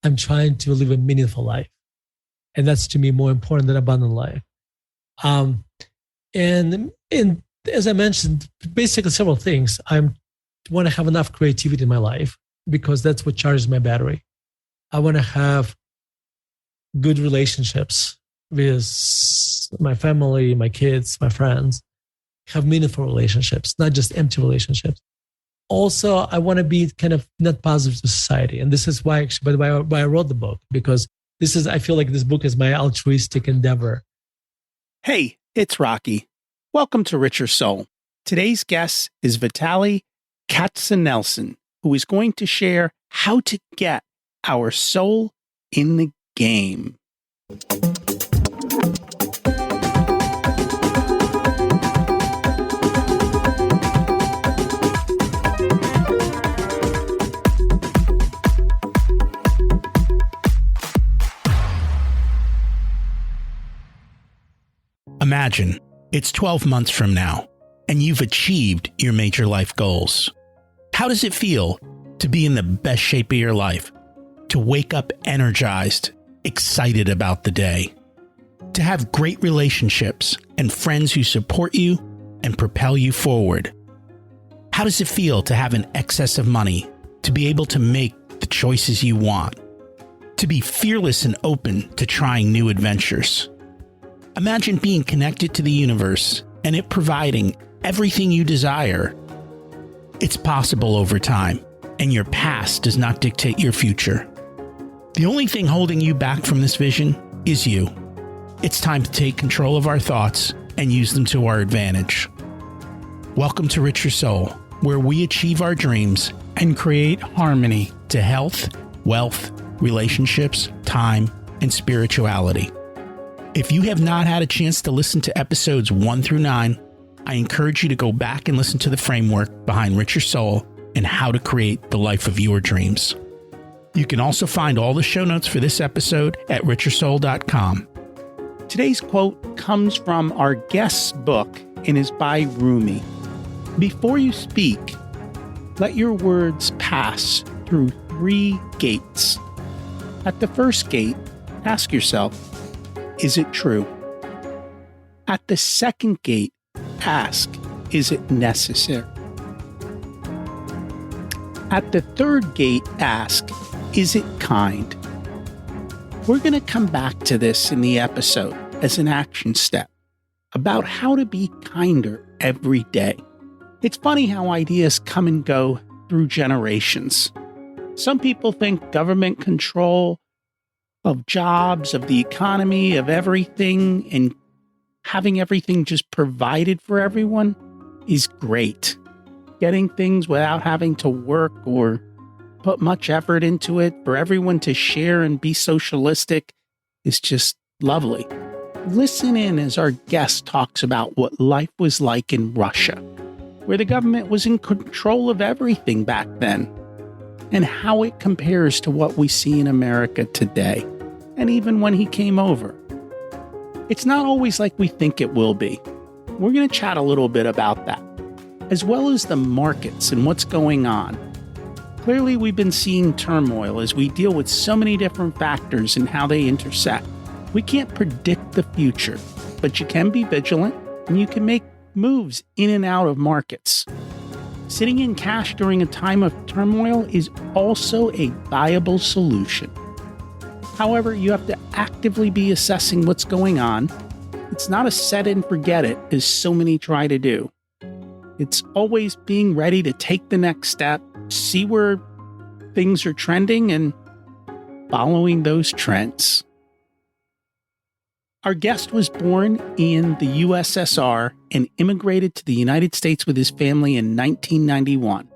I'm trying to live a meaningful life. And that's to me more important than abundant life. And as I mentioned, basically several things. I want to have enough creativity in my life because that's what charges my battery. I want to have good relationships with my family, my kids, my friends, have meaningful relationships, not just empty relationships. Also, I want to be kind of net positive to society. And this is why, actually, why I wrote the book, because I feel like this book is my altruistic endeavor. Hey, it's Rocky. Welcome to Richer Soul. Today's guest is Vitaliy Katsenelson, who is going to share how to get our soul in the game. Imagine it's 12 months from now, and you've achieved your major life goals. How does it feel to be in the best shape of your life? To wake up energized, excited about the day? To have great relationships and friends who support you and propel you forward? How does it feel to have an excess of money, to be able to make the choices you want? To be fearless and open to trying new adventures? Imagine being connected to the universe and it providing everything you desire. It's possible over time, and your past does not dictate your future. The only thing holding you back from this vision is you. It's time to take control of our thoughts and use them to our advantage. Welcome to Richer Soul, where we achieve our dreams and create harmony to health, wealth, relationships, time, and spirituality. If you have not had a chance to listen to episodes 1 through 9, I encourage you to go back and listen to the framework behind Richer Soul and how to create the life of your dreams. You can also find all the show notes for this episode at richersoul.com. Today's quote comes from our guest's book and is by Rumi. Before you speak, let your words pass through 3 gates. At the first gate, ask yourself, is it true? At the second gate, ask, is it necessary? At the third gate, ask, is it kind? We're going to come back to this in the episode as an action step about how to be kinder every day. It's funny how ideas come and go through generations. Some people think government control of jobs, of the economy, of everything, and having everything just provided for everyone is great. Getting things without having to work or put much effort into it for everyone to share and be socialistic is just lovely. Listen in as our guest talks about what life was like in Russia, where the government was in control of everything back then, and how it compares to what we see in America today, and even when he came over. It's not always like we think it will be. We're going to chat a little bit about that, as well as the markets and what's going on. Clearly, we've been seeing turmoil as we deal with so many different factors and how they intersect. We can't predict the future, but you can be vigilant and you can make moves in and out of markets. Sitting in cash during a time of turmoil is also a viable solution. However, you have to actively be assessing what's going on. It's not a set and forget it, as so many try to do. It's always being ready to take the next step, see where things are trending, and following those trends. Our guest was born in the USSR and immigrated to the United States with his family in 1991.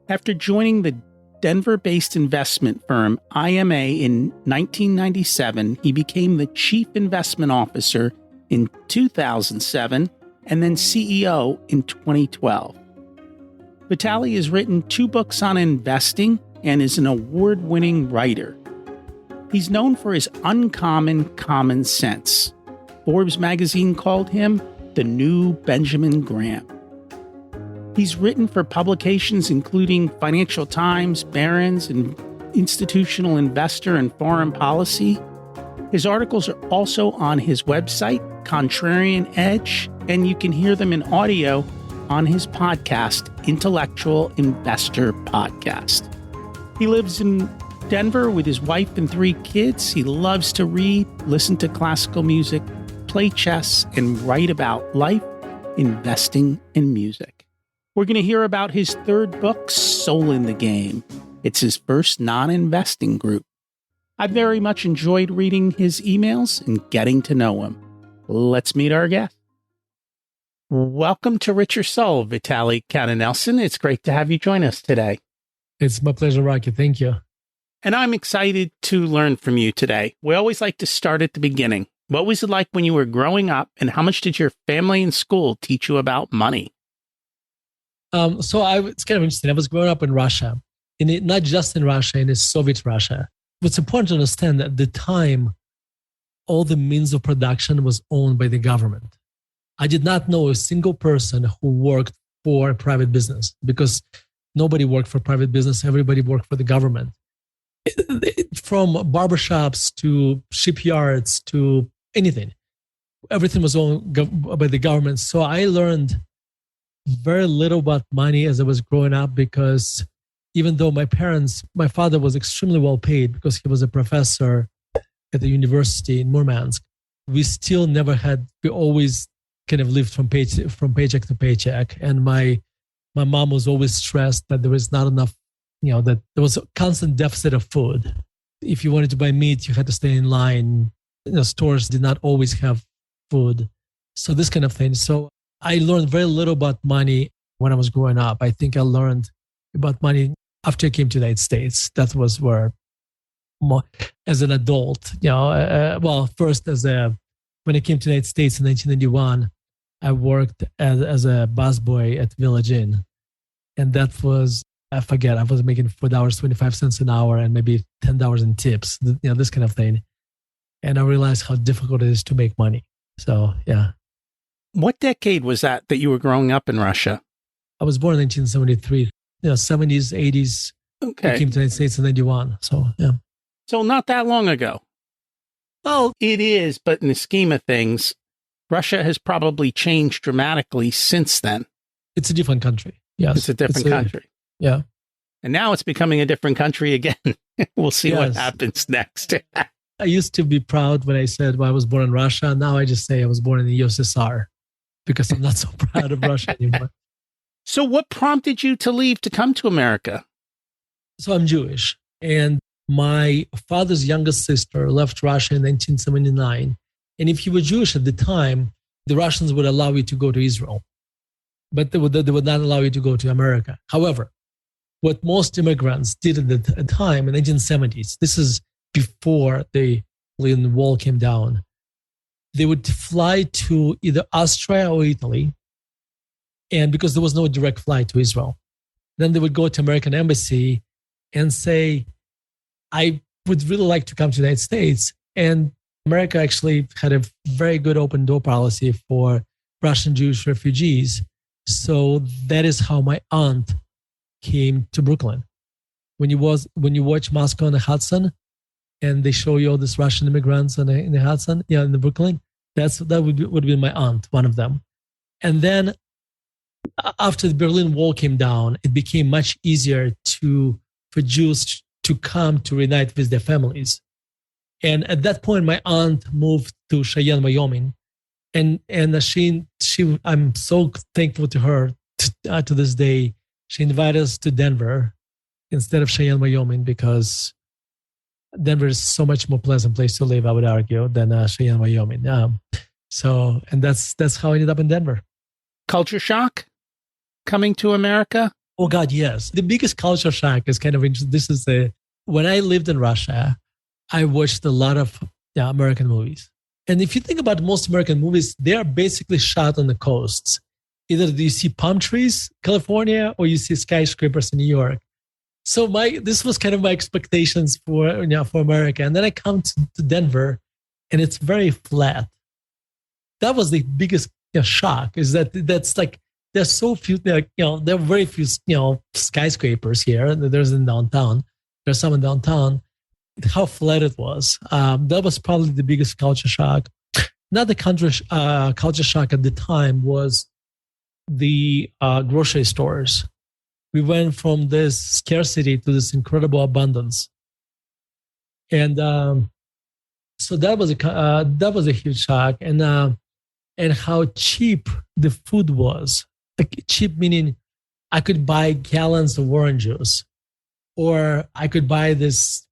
After joining the Denver-based investment firm IMA in 1997, he became the chief investment officer in 2007 and then CEO in 2012. Vitaliy has written 2 books on investing and is an award-winning writer. He's known for his uncommon common sense. Forbes Magazine called him the new Benjamin Graham. He's written for publications including Financial Times, Barron's, and institutional investor in foreign policy. His articles are also on his website, Contrarian Edge, and you can hear them in audio on his podcast, Intellectual Investor Podcast. He lives in Denver with his wife and 3 kids. He loves to read, listen to classical music, play chess, and write about life, investing, and music. We're going to hear about his 3rd book, Soul in the Game. It's his first non-investing group. I very much enjoyed reading his emails and getting to know him. Let's meet our guest. Welcome to Richer Soul, Vitaliy Katsenelson. It's great to have you join us today. It's my pleasure, Rocky. Thank you. And I'm excited to learn from you today. We always like to start at the beginning. What was it like when you were growing up, and how much did your family and school teach you about money? It's kind of interesting. I was growing up in Russia, not just in Russia, in the Soviet Russia. What's important to understand that at the time, all the means of production was owned by the government. I did not know a single person who worked for a private business, because nobody worked for private business. Everybody worked for the government. From barbershops to shipyards to anything, everything was owned by the government. So I learned very little about money as I was growing up, because even though my father was extremely well paid because he was a professor at the university in Murmansk, we always kind of lived from paycheck to paycheck. And my mom was always stressed that there was not enough, that there was a constant deficit of food. If you wanted to buy meat, you had to stay in line. Stores did not always have food. So this kind of thing. So I learned very little about money when I was growing up. I think I learned about money after I came to the United States. That was where, as an adult, first when I came to the United States in 1991, I worked as a busboy at Village Inn. And that was, I forget, I was making $4.25 an hour and maybe $10 in tips, this kind of thing. And I realized how difficult it is to make money. So, yeah. What decade was that you were growing up in Russia? I was born in 1973, 70s, 80s. Okay. I came to the United States in 91. So, yeah. So not that long ago. Well, it is, but in the scheme of things, Russia has probably changed dramatically since then. It's a different country. Yes. It's a different country. Yeah. And now it's becoming a different country again. We'll see what happens next. I used to be proud when I said, I was born in Russia. Now I just say I was born in the USSR, because I'm not so proud of Russia anymore. So what prompted you to leave to come to America? So I'm Jewish, and my father's youngest sister left Russia in 1979. And if you were Jewish at the time, the Russians would allow you to go to Israel, but they would not allow you to go to America. However, what most immigrants did at the time in the 1970s, this is before the Berlin Wall came down, they would fly to either Austria or Italy, and because there was no direct flight to Israel, then they would go to American embassy and say, I would really like to come to the United States. And America actually had a very good open door policy for Russian Jewish refugees. So that is how my aunt came to Brooklyn. When you watch Moscow on the Hudson, and they show you all these Russian immigrants in the Hudson, in the Brooklyn, that would be my aunt, one of them. And then after the Berlin Wall came down, it became much easier for Jews to come to reunite with their families. And at that point, my aunt moved to Cheyenne, Wyoming. And I'm so thankful to her to this day. She invited us to Denver instead of Cheyenne, Wyoming, because Denver is so much more pleasant place to live, I would argue, than Cheyenne, Wyoming. And that's how I ended up in Denver. Culture shock coming to America? Oh God, yes. The biggest culture shock is kind of interesting. When I lived in Russia, I watched a lot of American movies. And if you think about most American movies, they are basically shot on the coasts. Either you see palm trees, California, or you see skyscrapers in New York. So this was kind of my expectations for America. And then I come to Denver, and it's very flat. That was the biggest shock. Is that's like there's so few, there are very few skyscrapers here. There's in downtown, There's some in downtown. How flat it was. That was probably the biggest culture shock. Not the culture shock at the time was the grocery stores. We went from this scarcity to this incredible abundance, and so that was a huge shock. And how cheap the food was. Like, cheap meaning I could buy gallons of orange juice, or I could buy this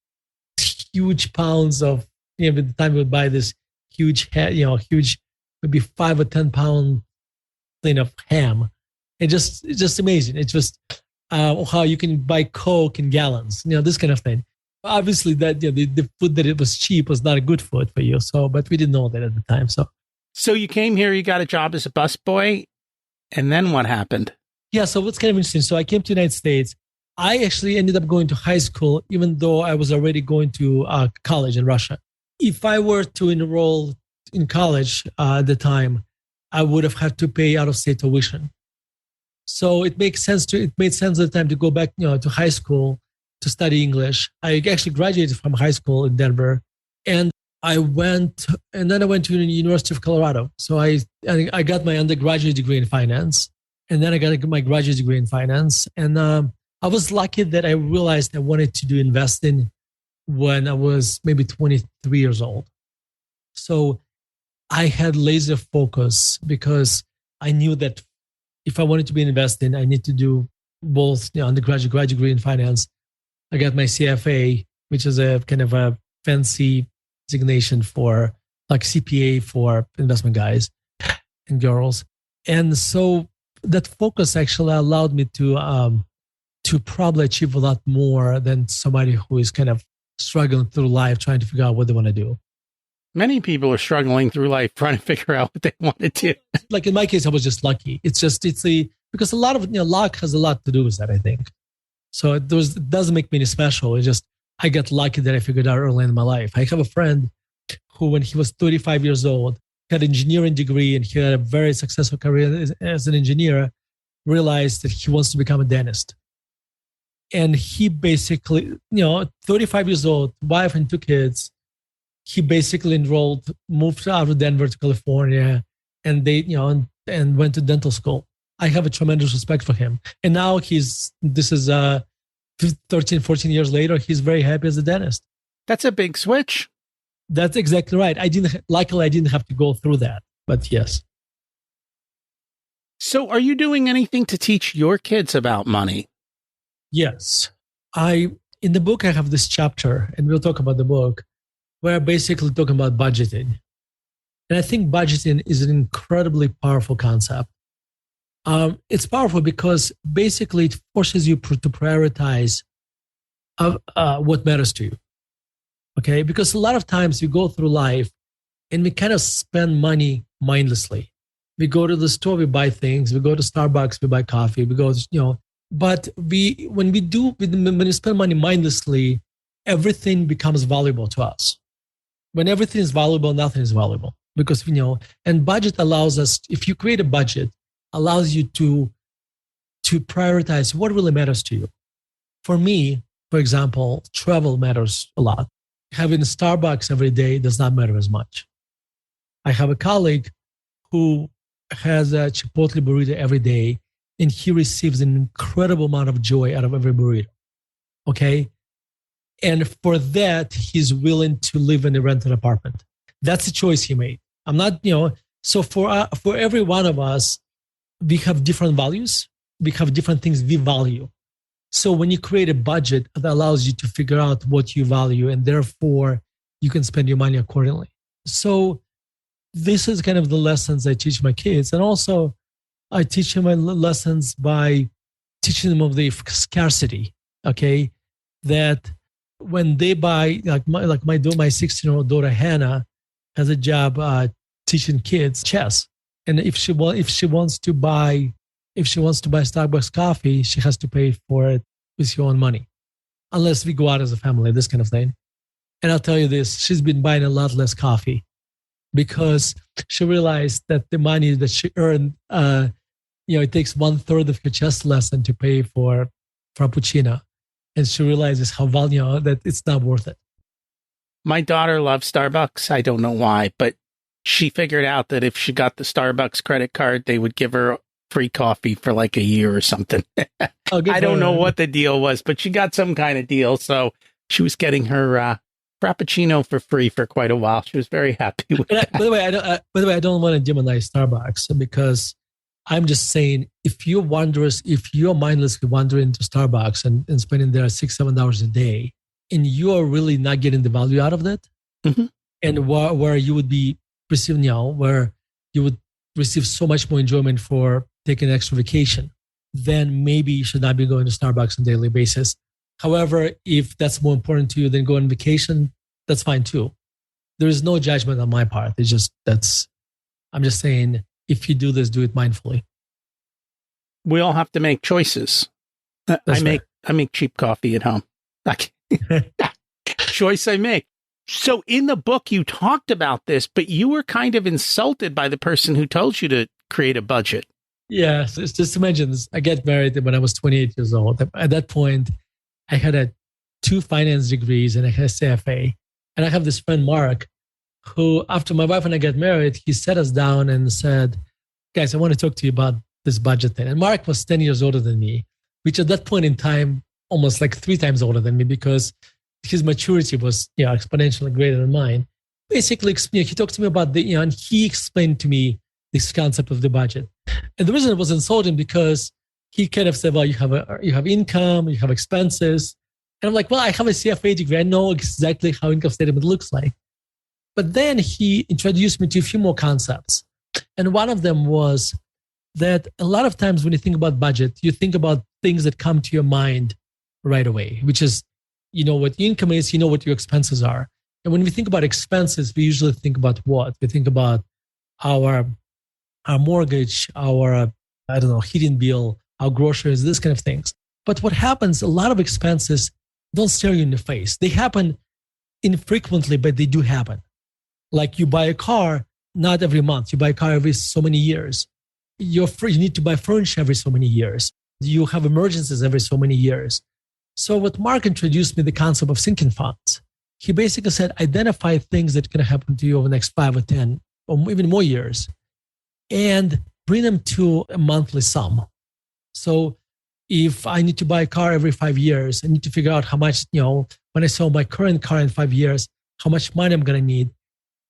huge pounds of. At the time we would buy this huge, maybe 5 or 10 pound thing of ham. It's just amazing. It's just how you can buy Coke in gallons, this kind of thing. Obviously, that the food that it was cheap was not a good food for you. So, but we didn't know that at the time. So you came here, you got a job as a busboy, and then what happened? Yeah, so what's kind of interesting. So I came to the United States. I actually ended up going to high school, even though I was already going to college in Russia. If I were to enroll in college at the time, I would have had to pay out-of-state tuition. So it made sense at the time to go back, to high school to study English. I actually graduated from high school in Denver, and then I went to the University of Colorado. So I got my undergraduate degree in finance, and then I got my graduate degree in finance. And I was lucky that I realized I wanted to do investing when I was maybe 23 years old. So I had laser focus because I knew that if I wanted to be investing, I need to do both undergraduate, graduate degree in finance. I got my CFA, which is a kind of a fancy designation for like CPA for investment guys and girls. And so that focus actually allowed me to probably achieve a lot more than somebody who is kind of struggling through life trying to figure out what they want to do. Many people are struggling through life trying to figure out what they want to do. Like in my case, I was just lucky. Because a lot of luck has a lot to do with that, I think. So it doesn't make me any special. It's just I got lucky that I figured out early in my life. I have a friend who, when he was 35 years old, had an engineering degree and he had a very successful career as an engineer, realized that he wants to become a dentist. And he basically, 35 years old, wife and 2 kids, he basically moved out of Denver to California, and and went to dental school. I have a tremendous respect for him. And now 13, 14 years later, he's very happy as a dentist. That's a big switch. That's exactly right. Luckily, I didn't have to go through that, but yes. So are you doing anything to teach your kids about money? Yes. In the book, I have this chapter, and we'll talk about the book, where I basically talk about budgeting. And I think budgeting is an incredibly powerful concept. It's powerful because basically it forces you to prioritize what matters to you. Okay? Because a lot of times we go through life and we kind of spend money mindlessly. We go to the store, we buy things. We go to Starbucks, we buy coffee. We go, but when we spend money mindlessly, everything becomes valuable to us. When everything is valuable, nothing is valuable. Because, and budget allows us, if you create a budget, allows you to prioritize what really matters to you. For me, for example, travel matters a lot. Having Starbucks every day does not matter as much. I have a colleague who has a Chipotle burrito every day, and he receives an incredible amount of joy out of every burrito. Okay? And for that, he's willing to live in a rented apartment. That's a choice he made. I'm not, so for every one of us, we have different values. We have different things we value. So when you create a budget, that allows you to figure out what you value, and therefore you can spend your money accordingly. So this is kind of the lessons I teach my kids. And also I teach them my lessons by teaching them of the scarcity, okay? That when they buy, like my 16-year-old daughter, Hannah, has a job teaching kids chess. And if she wants to buy Starbucks coffee, she has to pay for it with her own money, unless we go out as a family, this kind of thing. And I'll tell you this, she's been buying a lot less coffee because she realized that the money that she earned, it takes 1/3 of her chess lesson to pay for Frappuccino. and she realizes how valuable that it's not worth it. My daughter loves Starbucks. I don't know why, but she figured out that if she got the Starbucks credit card, they would give her free coffee for like a year or something. I don't know what the deal was, but she got some kind of deal. So she was getting her Frappuccino for free for quite a while. She was very happy with that. By the way, I don't want to demonize Starbucks, because I'm just saying, if you're mindlessly wandering into Starbucks and spending there 6-7 hours a day, and you are really not getting the value out of that, mm-hmm. and where you would be receiving, where you would receive so much more enjoyment for taking an extra vacation, then maybe you should not be going to Starbucks on a daily basis. However, if that's more important to you than going on vacation, that's fine too. There is no judgment on my part. I'm just saying, if you do this, do it mindfully. We all have to make choices. I make cheap coffee at home. Choice I make. So in the book, you talked about this, but you were kind of insulted by the person who told you to create a budget. Yeah, so just to mention this, I got married when I was 28 years old. At that point, I had 2 finance degrees and I had a CFA. And I have this friend, Mark, who, after my wife and I got married, he sat us down and said, guys, I want to talk to you about this budget thing. And Mark was 10 years older than me, which at that point in time, almost like 3 times older than me, because his maturity was exponentially greater than mine. Basically, he talked to me about and he explained to me this concept of the budget. And the reason it was insulting, because he kind of said, well, you have income, you have expenses. And I'm like, well, I have a CFA degree. I know exactly how income statement looks like. But then he introduced me to a few more concepts. And one of them was that a lot of times when you think about budget, you think about things that come to your mind right away, which is, you know what your income is, you know what your expenses are. And when we think about expenses, we usually think about what? We think about our mortgage, our, heating bill, our groceries, this kind of things. But what happens, a lot of expenses don't stare you in the face. They happen infrequently, but they do happen. Like you buy a car, not every month. You buy a car every so many years. You need to buy furniture every so many years. You have emergencies every so many years. So what Mark introduced me, the concept of sinking funds. He basically said, identify things that can happen to you over the next 5 or 10 or even more years and bring them to a monthly sum. So if I need to buy a car every 5 years, I need to figure out how much, when I sell my current car in 5 years, how much money I'm going to need.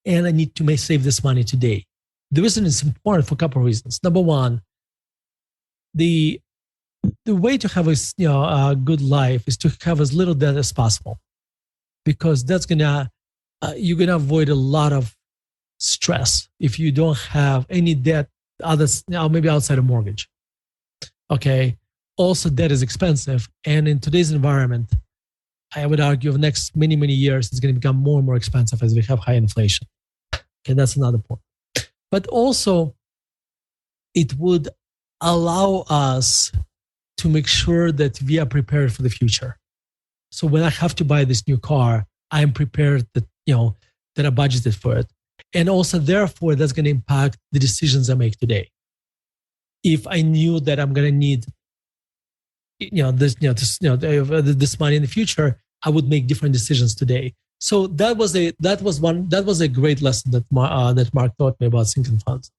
And I need to save this money today. The reason it's important for a couple of reasons. Number one, the way to have a good life is to have as little debt as possible, because that's you're gonna avoid a lot of stress if you don't have any debt, maybe outside of mortgage. Okay. Also, debt is expensive, and in today's environment, I would argue over the next many, many years, it's going to become more and more expensive as we have high inflation. Okay, that's another point. But also, it would allow us to make sure that we are prepared for the future. So when I have to buy this new car, I'm prepared that I budgeted for it. And also, therefore, that's going to impact the decisions I make today. If I knew that I'm going to need this money in the future, I would make different decisions today. So that was a great lesson that Mark taught me about sinking funds.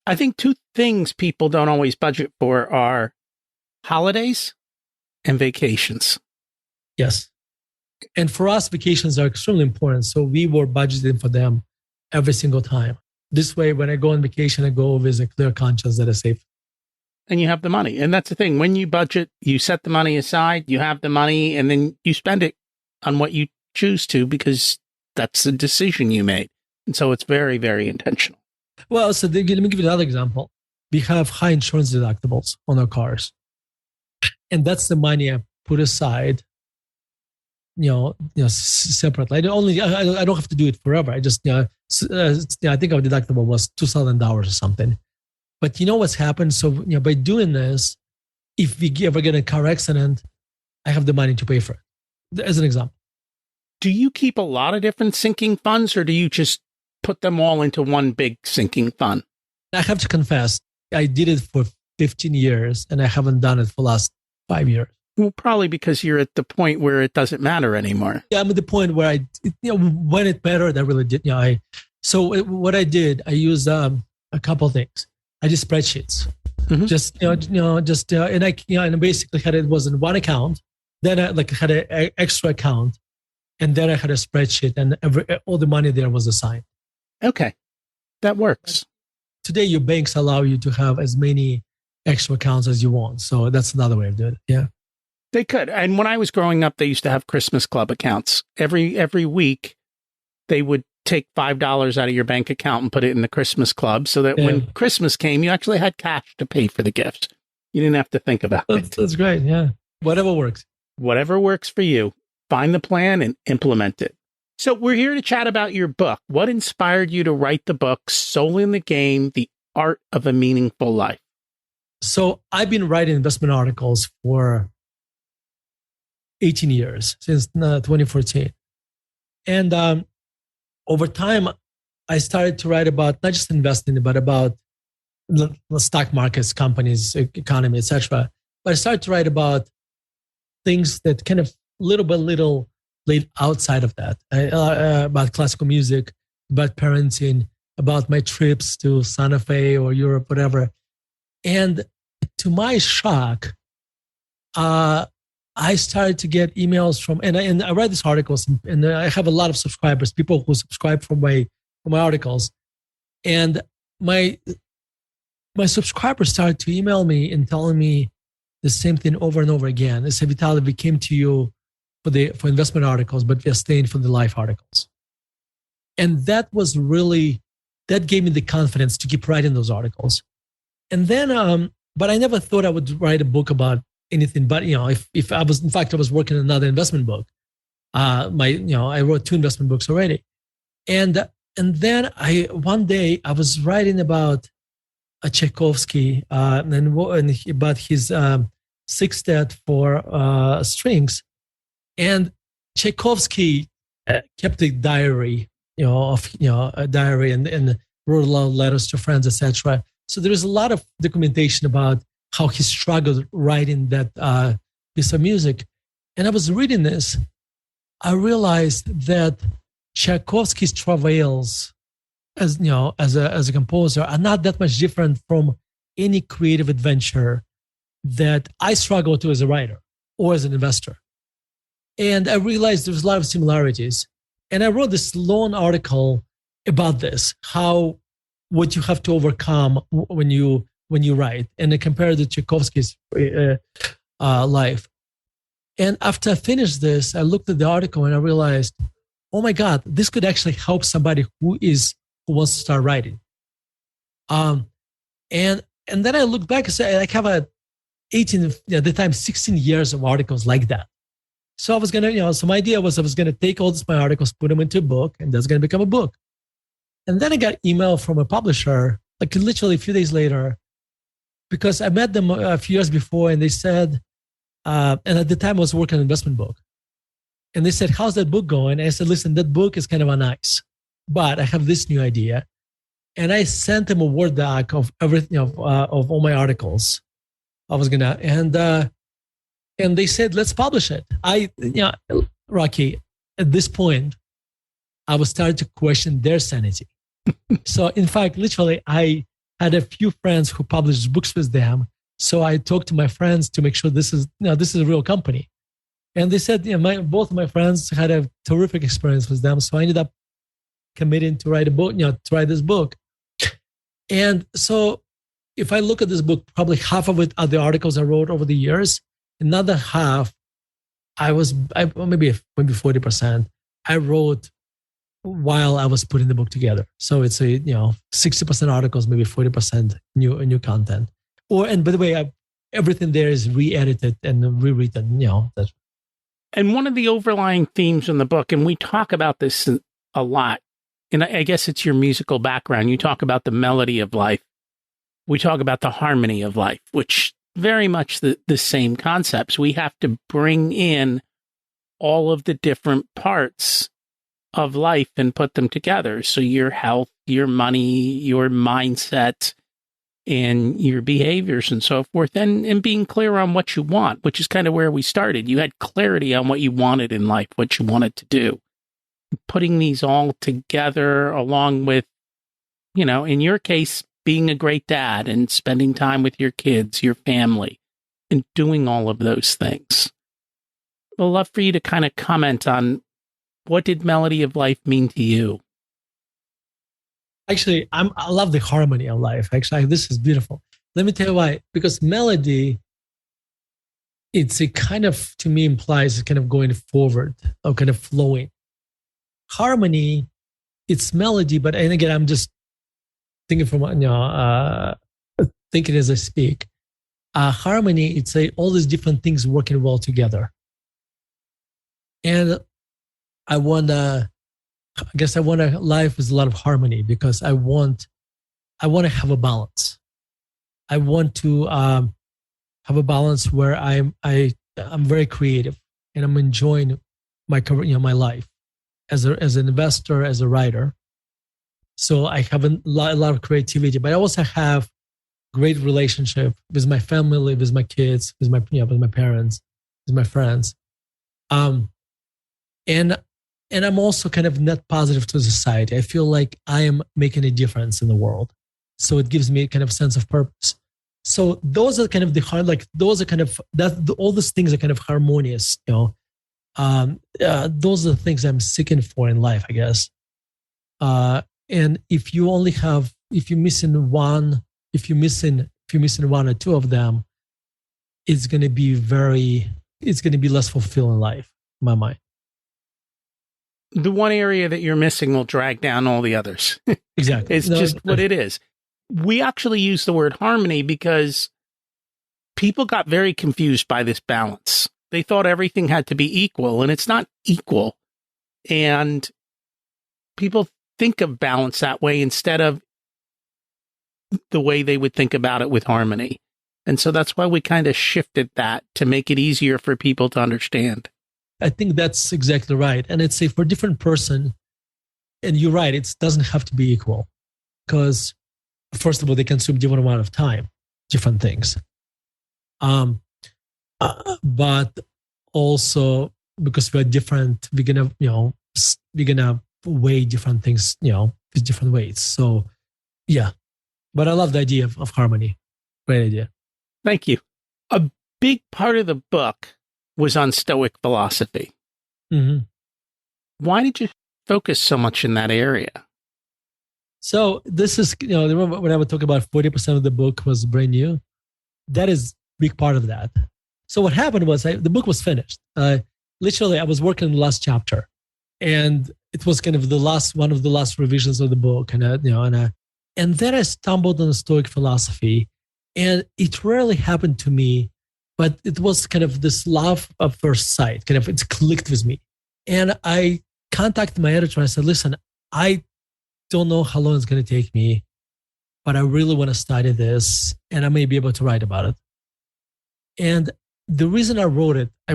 I think 2 things people don't always budget for are holidays and vacations. Yes. And for us, vacations are extremely important. So we were budgeting for them every single time. This way, when I go on vacation, I go with a clear conscience that I save. And you have the money. And that's the thing. When you budget, you set the money aside, you have the money, and then you spend it on what you choose to, because that's the decision you made. And so it's very, very intentional. Well, so let me give you another example. We have high insurance deductibles on our cars. And that's the money I put aside, separately. I don't have to do it forever. I just, I think our deductible was $2,000 or something. But you know what's happened? So, by doing this, if we ever get a car accident, I have the money to pay for it. As an example. Do you keep a lot of different sinking funds, or do you just put them all into one big sinking fund? I have to confess, I did it for 15 years and I haven't done it for the last 5 years. Well, probably because you're at the point where it doesn't matter anymore. Yeah, I'm at the point where when it mattered, I really did. What I did, I used a couple of things. I did spreadsheets, and I basically had it was in one account. Then I had an extra account, and then I had a spreadsheet, and all the money there was assigned. Okay, that works. Today, your banks allow you to have as many extra accounts as you want, so that's another way of doing it. Yeah. They could. And when I was growing up, they used to have Christmas Club accounts. Every week, they would take $5 out of your bank account and put it in the Christmas Club so that when Christmas came, you actually had cash to pay for the gift. You didn't have to think about it. That's great. Yeah. Whatever works. Whatever works for you. Find the plan and implement it. So we're here to chat about your book. What inspired you to write the book, Soul in the Game, The Art of a Meaningful Life? So I've been writing investment articles for 18 years, since 2014. And over time, I started to write about not just investing, but about the stock markets, companies, economy, etc. But I started to write about things that kind of little by little laid outside of that, about classical music, about parenting, about my trips to Santa Fe or Europe, whatever. And to my shock, I started to get emails from, and I read these articles, and I have a lot of subscribers, people who subscribe from my articles, and my subscribers started to email me and telling me the same thing over and over again. They said, Vitaliy, we came to you for investment articles, but we are staying for the life articles. And that gave me the confidence to keep writing those articles. And then, but I never thought I would write a book about anything. But if I was, in fact, I was working on another investment book. I wrote 2 investment books already. And then one day I was writing about a Tchaikovsky and about his sextet for strings. And Tchaikovsky kept a diary, a diary and wrote a lot of letters to friends, etc. So there is a lot of documentation about how he struggled writing that piece of music. And I was reading this, I realized that Tchaikovsky's travails as a composer are not that much different from any creative adventure that I struggle to as a writer or as an investor. And I realized there's a lot of similarities. And I wrote this long article about this, what you have to overcome when you write, and I compared to Tchaikovsky's life. And after I finished this, I looked at the article and I realized, oh my God, this could actually help somebody who wants to start writing. And then I looked back and said, I have 18, at the time, 16 years of articles like that. So I was gonna, so my idea was I was gonna take all my articles, put them into a book, and that's gonna become a book. And then I got email from a publisher, like literally a few days later, because I met them a few years before, and they said, and at the time I was working on an investment book. And they said, how's that book going? And I said, listen, that book is kind of nice, but I have this new idea. And I sent them a Word doc of everything, of all my articles. I was gonna, and they said, let's publish it. Rocky, at this point, I was starting to question their sanity. So in fact, literally, I had a few friends who published books with them. So I talked to my friends to make sure this is a real company. And they said, both of my friends had a terrific experience with them. So I ended up committing to write a book, to write this book. And so if I look at this book, probably half of it are the articles I wrote over the years. Another half, maybe 40%, I wrote while I was putting the book together. So it's 60% articles, maybe 40% new content. And by the way, everything there is re-edited and rewritten. And one of the overlying themes in the book, and we talk about this a lot, and I guess it's your musical background. You talk about the melody of life. We talk about the harmony of life, which very much the same concepts. We have to bring in all of the different parts of life and put them together. So your health, your money, your mindset, and your behaviors and so forth, and being clear on what you want, which is kind of where we started. You had clarity on what you wanted in life, what you wanted to do. Putting these all together along with, in your case, being a great dad and spending time with your kids, your family, and doing all of those things. I'd love for you to kind of comment on what did Melody of Life mean to you? Actually, I love the harmony of life. Actually, this is beautiful. Let me tell you why. Because melody, it's a kind of, to me, implies kind of going forward or kind of flowing. Harmony, it's melody, but and again, I'm just thinking from thinking as I speak. Harmony, it's all these different things working well together. And I want life with a lot of harmony because I want to have a balance. I want to have a balance where I'm very creative and I'm enjoying my career, my life as an investor, as a writer. So I have a lot of creativity, but I also have great relationship with my family, with my kids, with my parents, with my friends, and I'm also kind of net positive to society. I feel like I am making a difference in the world. So it gives me a kind of sense of purpose. So those are kind of all those things are kind of harmonious, those are the things I'm seeking for in life, I guess. And if you're missing one or two of them, it's going to be less fulfilling life in my mind. The one area that you're missing will drag down all the others. Exactly. It's just what it is. We actually use the word harmony because people got very confused by this balance. They thought everything had to be equal, and it's not equal. And people think of balance that way instead of the way they would think about it with harmony. And so that's why we kind of shifted that to make it easier for people to understand. I think that's exactly right. And it's for different person, and you're right, it doesn't have to be equal because, first of all, they consume different amount of time, different things. But also because we're different, we're gonna weigh different things, with different weights. So yeah, but I love the idea of harmony. Great idea. Thank you. A big part of the book was on Stoic philosophy. Mm-hmm. Why did you focus so much in that area? So this is, remember when I would talk about 40% of the book was brand new? That is a big part of that. So what happened was the book was finished. Literally, I was working on the last chapter, and it was kind of one of the last revisions of the book, and then I stumbled on the Stoic philosophy, and it rarely happened to me. But it was kind of this love at first sight, it clicked with me. And I contacted my editor and I said, listen, I don't know how long it's going to take me, but I really want to study this and I may be able to write about it. And the reason I wrote it, I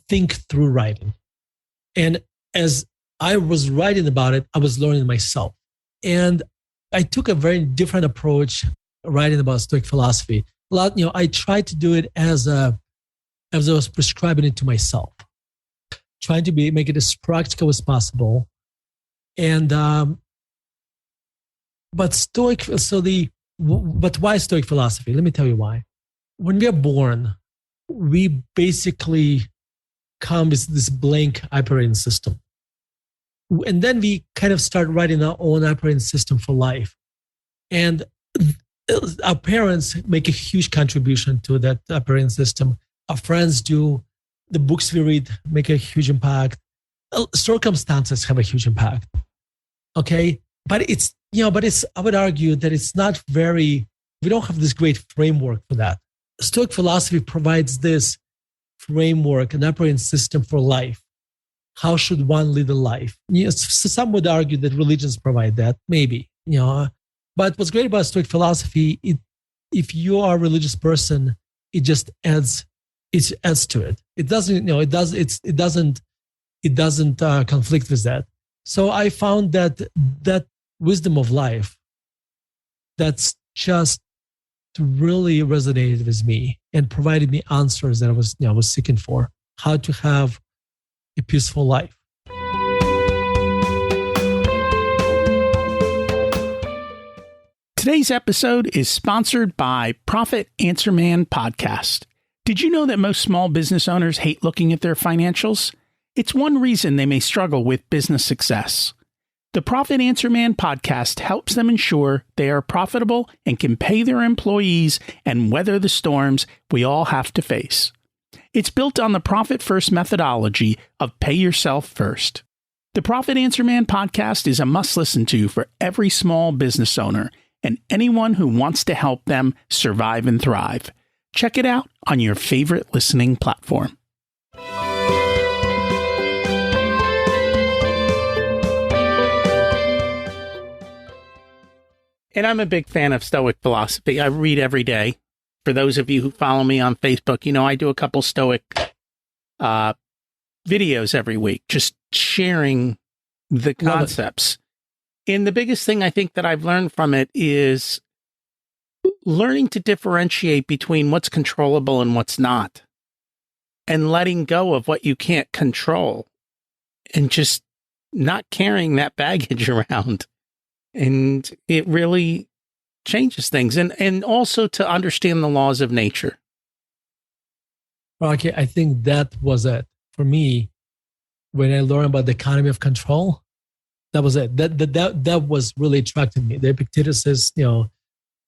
think through writing. And as I was writing about it, I was learning myself. And I took a very different approach writing about Stoic philosophy. I tried to do it as I was prescribing it to myself, trying to make it as practical as possible. And but why Stoic philosophy? Let me tell you why. When we are born, we basically come with this blank operating system, and then we kind of start writing our own operating system for life, and our parents make a huge contribution to that operating system. Our friends do. The books we read make a huge impact. Circumstances have a huge impact. Okay. But I would argue that it's not we don't have this great framework for that. Stoic philosophy provides this framework, an operating system for life. How should one lead a life? Some would argue that religions provide that, maybe, But what's great about Stoic philosophy, if you are a religious person, it just adds to it. It doesn't, it doesn't conflict with that. So I found that wisdom of life that's just really resonated with me and provided me answers that I was seeking for, how to have a peaceful life. Today's episode is sponsored by Profit Answer Man Podcast. Did you know that most small business owners hate looking at their financials? It's one reason they may struggle with business success. The Profit Answer Man podcast helps them ensure they are profitable and can pay their employees and weather the storms we all have to face. It's built on the Profit First methodology of pay yourself first. The Profit Answer Man podcast is a must listen to for every small business owner and anyone who wants to help them survive and thrive. Check it out on your favorite listening platform. And I'm a big fan of Stoic philosophy. I read every day. For those of you who follow me on Facebook, you know I do a couple Stoic videos every week, just sharing the concepts. And the biggest thing I think that I've learned from it is learning to differentiate between what's controllable and what's not, and letting go of what you can't control, and just not carrying that baggage around. And it really changes things. And also to understand the laws of nature. Well, okay, I think that was it. For me, when I learned about the economy of control, that was it. That was really attracted me. The Epictetus says, the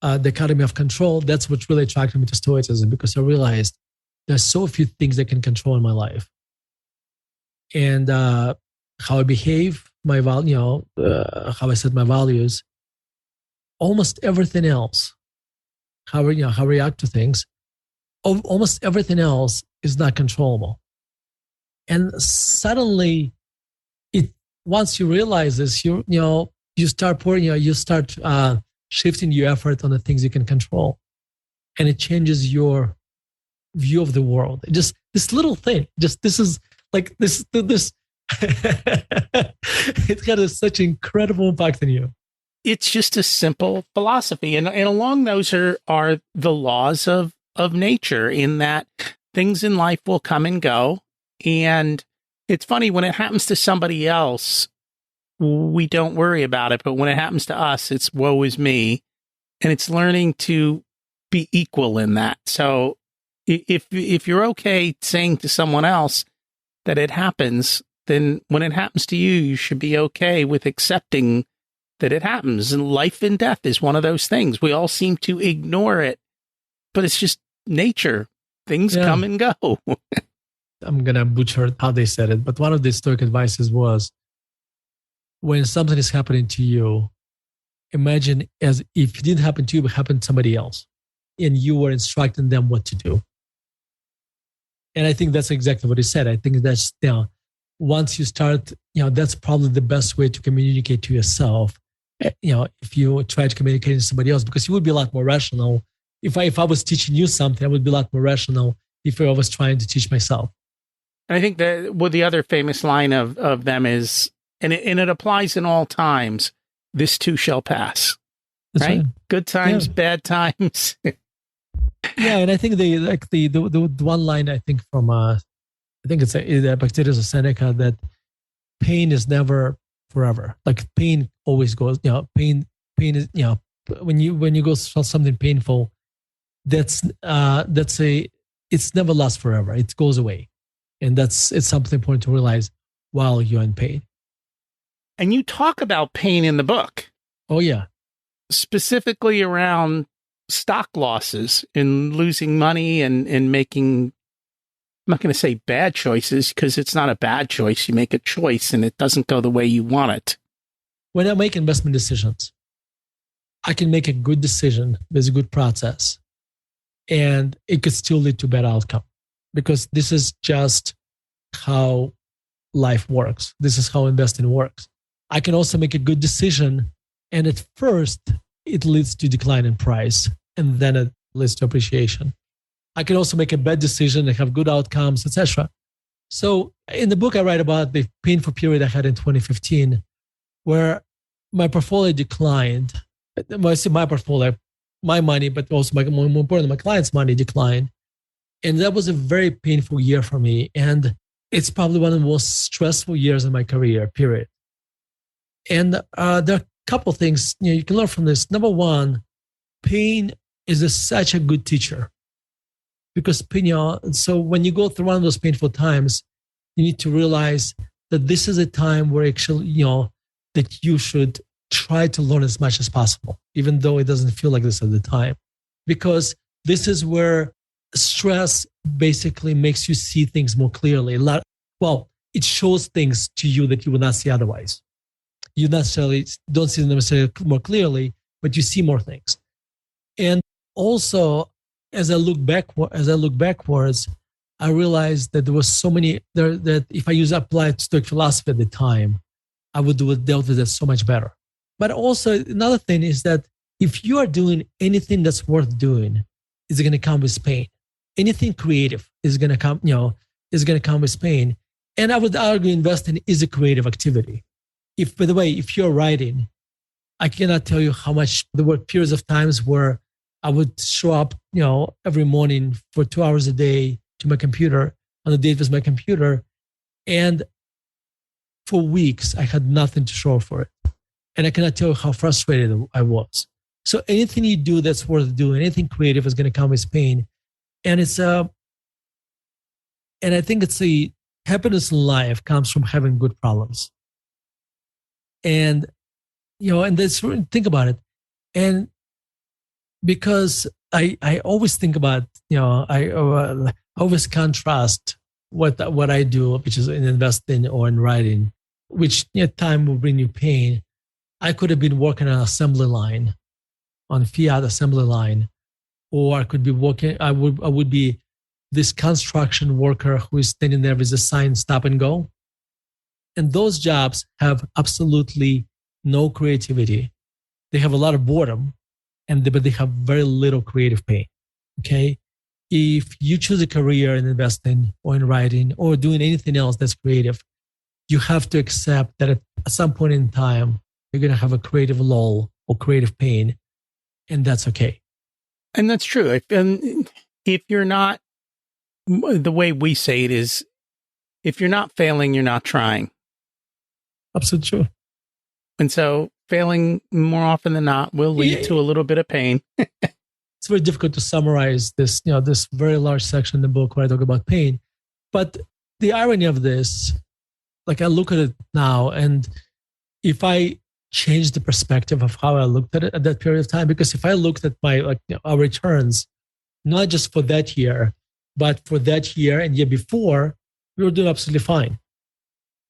economy of control, that's what really attracted me to Stoicism, because I realized there's so few things I can control in my life. And how I behave, my value, how I set my values, almost everything else, how I react to things, almost everything else is not controllable. And suddenly, once you realize this, you start shifting your effort on the things you can control, and it changes your view of the world. Just this little thing, this is like this. It had such incredible impact on you. It's just a simple philosophy. And along those are the laws of nature, in that things in life will come and go. And it's funny, when it happens to somebody else, we don't worry about it. But when it happens to us, it's woe is me. And it's learning to be equal in that. So if you're okay saying to someone else that it happens, then when it happens to you, you should be okay with accepting that it happens. And life and death is one of those things. We all seem to ignore it, but it's just nature. Things come and go. I'm going to butcher how they said it, but one of the Stoic advices was, when something is happening to you, imagine as if it didn't happen to you, but happened to somebody else, and you were instructing them what to do. And I think that's exactly what he said. I think that's, once you start, that's probably the best way to communicate to yourself. If you try to communicate to somebody else, because you would be a lot more rational. If I was teaching you something, I would be a lot more rational if I was trying to teach myself. And I think that the other famous line of them is, and it applies in all times, this too shall pass. That's right? Good times, bad times. Yeah, and I think the one line, I think from I think it's Epictetus or Seneca, that pain is never forever. Like pain always goes. Pain is, when you go through something painful, it's never lasts forever. It goes away, and it's something important to realize while you're in pain. And you talk about pain in the book. Oh yeah, specifically around stock losses and losing money and making, I'm not going to say bad choices, because it's not a bad choice. You make a choice and it doesn't go the way you want it. When I make investment decisions, I can make a good decision. There's a good process, and it could still lead to a bad outcome, because this is just how life works. This is how investing works. I can also make a good decision, and at first it leads to decline in price, and then it leads to appreciation. I can also make a bad decision and have good outcomes, etc. So in the book, I write about the painful period I had in 2015, where my portfolio declined Well, I see my portfolio, my money, but also more important, my clients' money declined. And that was a very painful year for me. And it's probably one of the most stressful years in my career, period. And there are a couple of things you can learn from this. Number one, pain is such a good teacher. Because so when you go through one of those painful times, you need to realize that this is a time where actually, that you should try to learn as much as possible, even though it doesn't feel like this at the time. Because this is where stress basically makes you see things more clearly. It shows things to you that you would not see otherwise. You necessarily don't see them necessarily more clearly, but you see more things. And also, as I look backwards, I realized that there was so many that if I applied Stoic philosophy at the time, I would have dealt with it so much better. But also another thing is that if you are doing anything that's worth doing, it's going to come with pain. Anything creative is going to come, with pain. And I would argue investing is a creative activity. By the way, if you're writing, I cannot tell you how much there were periods of times where I would show up, every morning for 2 hours a day to my computer, on a date with my computer. And for weeks, I had nothing to show for it. And I cannot tell you how frustrated I was. So anything you do that's worth doing, anything creative is going to come with pain. And and I think it's the happiness in life comes from having good problems. And, and think about it. And because I always think about, I always contrast what I do, which is in investing or in writing, which time will bring you pain. I could have been working on an assembly line, on Fiat assembly line, or I could be working, I would be this construction worker who is standing there with a sign, stop and go. And those jobs have absolutely no creativity. They have a lot of boredom, but they have very little creative pain. Okay. If you choose a career in investing or in writing or doing anything else that's creative, you have to accept that at some point in time, you're going to have a creative lull or creative pain, and that's okay. And that's true. If you're not, the way we say it is, if you're not failing, you're not trying. Absolutely true. And so failing more often than not will lead to a little bit of pain. It's very difficult to summarize this, this very large section in the book where I talk about pain. But the irony of this, like I look at it now, and if I change the perspective of how I looked at it at that period of time, because if I looked at our returns, not just for that year, but for that year and year before, we were doing absolutely fine.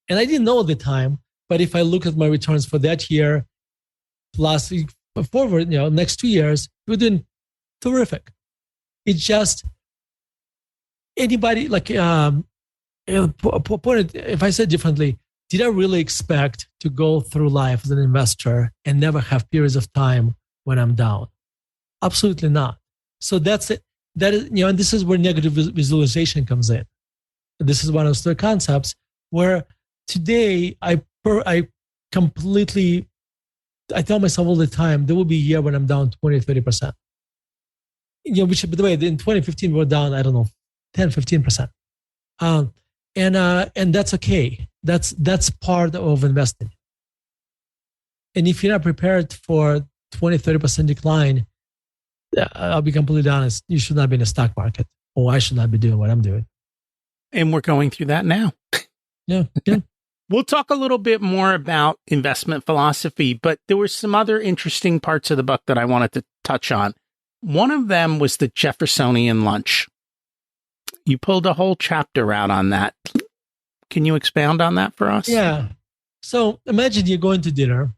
And I didn't know at the time, but if I look at my returns for that year, plus forward, next 2 years, we're doing terrific. It's just anybody if I said differently, did I really expect to go through life as an investor and never have periods of time when I'm down? Absolutely not. So that's it. That is, and this is where negative visualization comes in. This is one of the concepts where today I tell myself all the time, there will be a year when I'm down 20, 30%. Which, by the way, in 2015, we were down, 10, 15%. And that's okay. That's part of investing. And if you're not prepared for 20, 30% decline, I'll be completely honest, you should not be in the stock market, or I should not be doing what I'm doing. And we're going through that now. Yeah. We'll talk a little bit more about investment philosophy, but there were some other interesting parts of the book that I wanted to touch on. One of them was the Jeffersonian lunch. You pulled a whole chapter out on that. Can you expound on that for us? Yeah. So imagine you're going to dinner,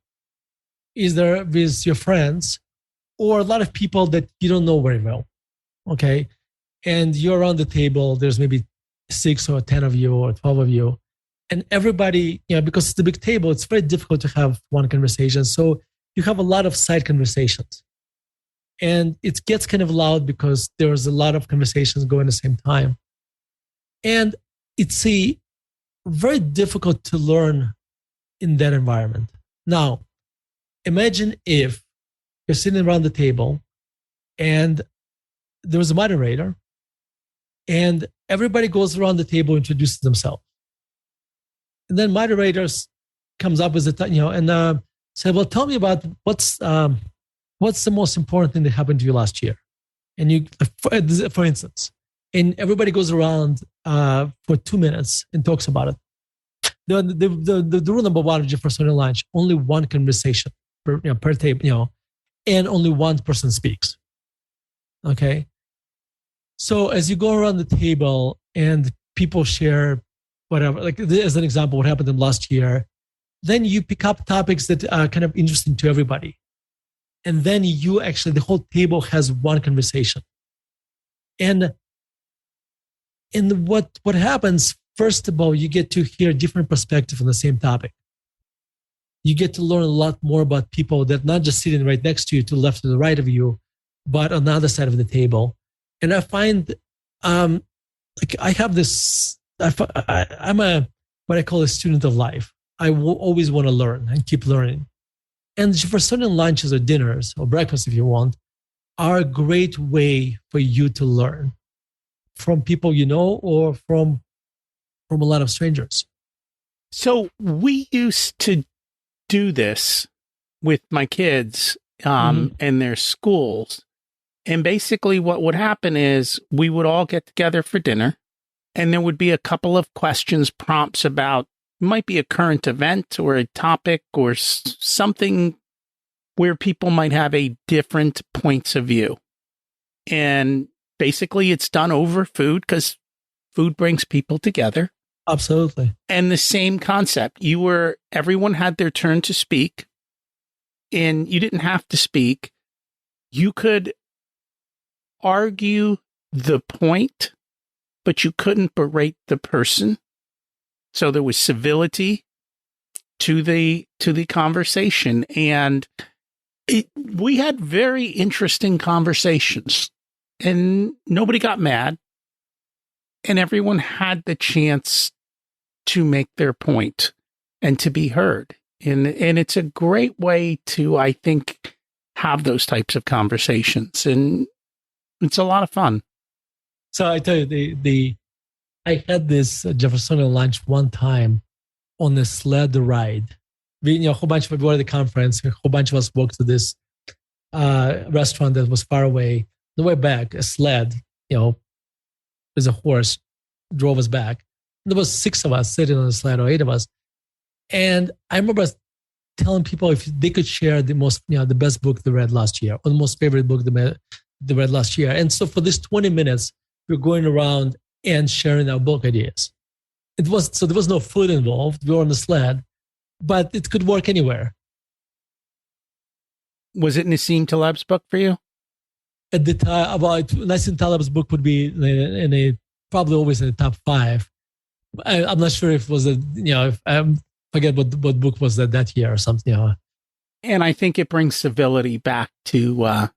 either with your friends or a lot of people that you don't know very well. Okay. And you're around the table, there's maybe 6 or 10 of you or 12 of you. And everybody, because it's a big table, it's very difficult to have one conversation. So you have a lot of side conversations. And it gets kind of loud because there's a lot of conversations going at the same time. And it's very difficult to learn in that environment. Now, imagine if You're sitting around the table, and there was a moderator, and everybody goes around the table, introduces themselves. And then moderators comes up with and said, well, tell me about what's the most important thing that happened to you last year. And you, for instance, and everybody goes around for 2 minutes and talks about it. The rule number one of Jeffersonian lunch: only one conversation per table, and only one person speaks. Okay. So as you go around the table and people share whatever, like as an example, what happened in last year, then you pick up topics that are kind of interesting to everybody. And then the whole table has one conversation. And what happens, first of all, you get to hear different perspectives on the same topic. You get to learn a lot more about people that not just sitting right next to you, to the left or the right of you, but on the other side of the table. And I find, I have this, I'm what I call a student of life. I will always want to learn and keep learning. And Jeffersonian lunches or dinners or breakfast, if you want, are a great way for you to learn from people you know or from a lot of strangers. So we used to do this with my kids and their schools. And basically what would happen is we would all get together for dinner, and there would be a couple of questions, prompts about, might be a current event or a topic or something where people might have a different points of view. And basically it's done over food because food brings people together. Absolutely. And the same concept. Everyone had their turn to speak, and you didn't have to speak. You could argue the point, but you couldn't berate the person. So there was civility to the conversation, and we had very interesting conversations, and nobody got mad, and everyone had the chance to make their point and to be heard. And it's a great way to, I think, have those types of conversations, and it's a lot of fun. So I tell you, I had this Jeffersonian lunch one time on a sled ride. A whole bunch of people were at the conference. A whole bunch of us walked to this restaurant that was far away. On the way back, a sled, there's a horse, drove us back. There was 6 of us sitting on the sled, or 8 of us. And I remember telling people if they could share the best book they read last year, or the most favorite book they read last year. And so for this 20 minutes, we're going around and sharing our book ideas. So there was no food involved. We were on the sled, but it could work anywhere. Was it Nassim Taleb's book for you? At the time, Nassim Taleb's book would be probably always in the top 5. I'm not sure if it was if I forget what book was that year or something. And I think it brings civility back to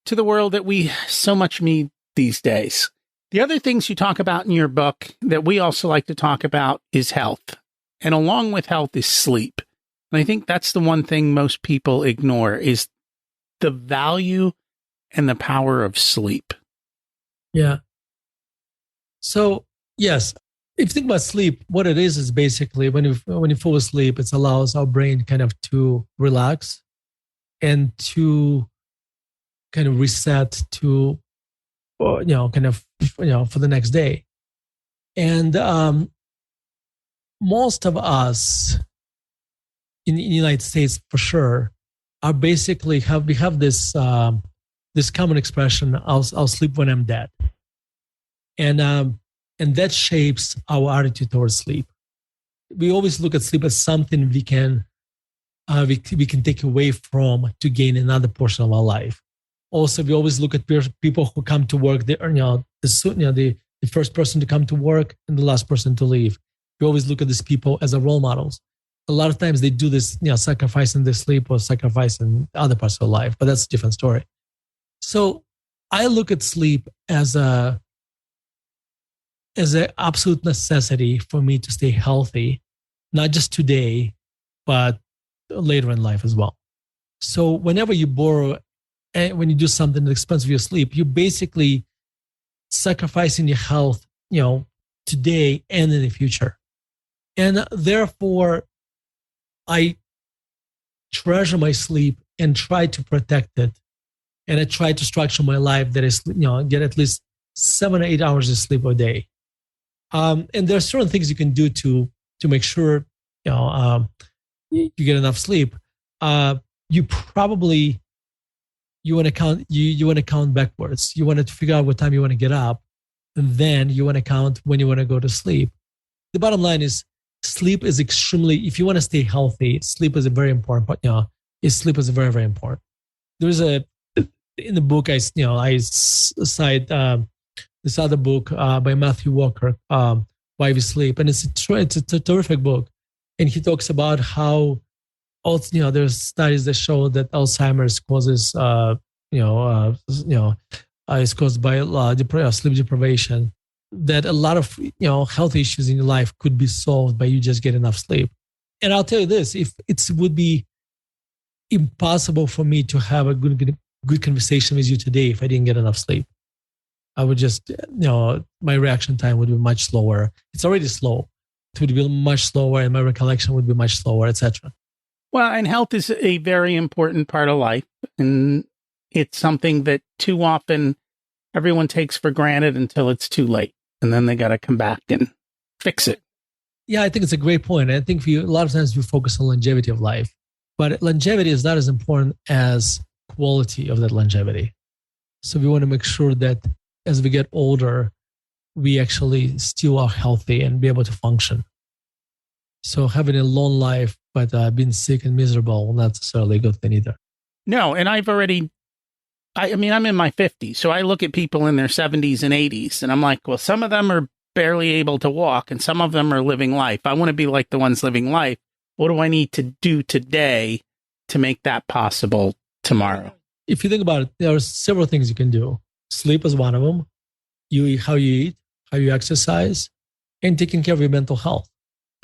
the world that we so much need these days. The other things you talk about in your book that we also like to talk about is health. And along with health is sleep. And I think that's the one thing most people ignore, is the value and the power of sleep. Yeah. So, yes, if you think about sleep, what it is basically when you fall asleep, it allows our brain kind of to relax and to kind of reset to, for the next day. And most of us in the United States, for sure, are basically we have this common expression: "I'll sleep when I'm dead," and that shapes our attitude towards sleep. We always look at sleep as something we can take away from to gain another portion of our life. Also, we always look at people who come to work. The first person to come to work and the last person to leave. We always look at these people as role models. A lot of times they do this, sacrificing their sleep or sacrificing other parts of their life, but that's a different story. So I look at sleep as an absolute necessity for me to stay healthy, not just today, but later in life as well. So whenever you borrow, and when you do something at the expense of your sleep, you're basically sacrificing your health, today and in the future. And therefore, I treasure my sleep and try to protect it. And I try to structure my life that is, get at least 7 or 8 hours of sleep a day. And there are certain things you can do to make sure, you get enough sleep. You probably, you want to count, you want to count backwards. You want to figure out what time you want to get up. And then you want to count when you want to go to sleep. The bottom line is sleep is extremely, if you want to stay healthy, sleep is a very important part. Sleep is very, very important. There's in the book, I cite this other book by Matthew Walker, Why We Sleep. And it's a terrific book. And he talks about how also, there's studies that show that Alzheimer's causes, is caused by sleep deprivation, that a lot of, health issues in your life could be solved by you just getting enough sleep. And I'll tell you this, if it would be impossible for me to have a good conversation with you today if I didn't get enough sleep. I would just, my reaction time would be much slower. It's already slow. It would be much slower and my recollection would be much slower, etc. Well, and health is a very important part of life. And it's something that too often everyone takes for granted until it's too late. And then they got to come back and fix it. Yeah, I think it's a great point. I think a lot of times we focus on longevity of life, but longevity is not as important as quality of that longevity. So we want to make sure that as we get older, we actually still are healthy and be able to function. So having a long life, but being sick and miserable, not necessarily a good thing either. No, and I'm in my 50s, so I look at people in their 70s and 80s, and I'm like, well, some of them are barely able to walk, and some of them are living life. I want to be like the ones living life. What do I need to do today to make that possible tomorrow? If you think about it, there are several things you can do. Sleep is one of them. How you eat, how you exercise, and taking care of your mental health.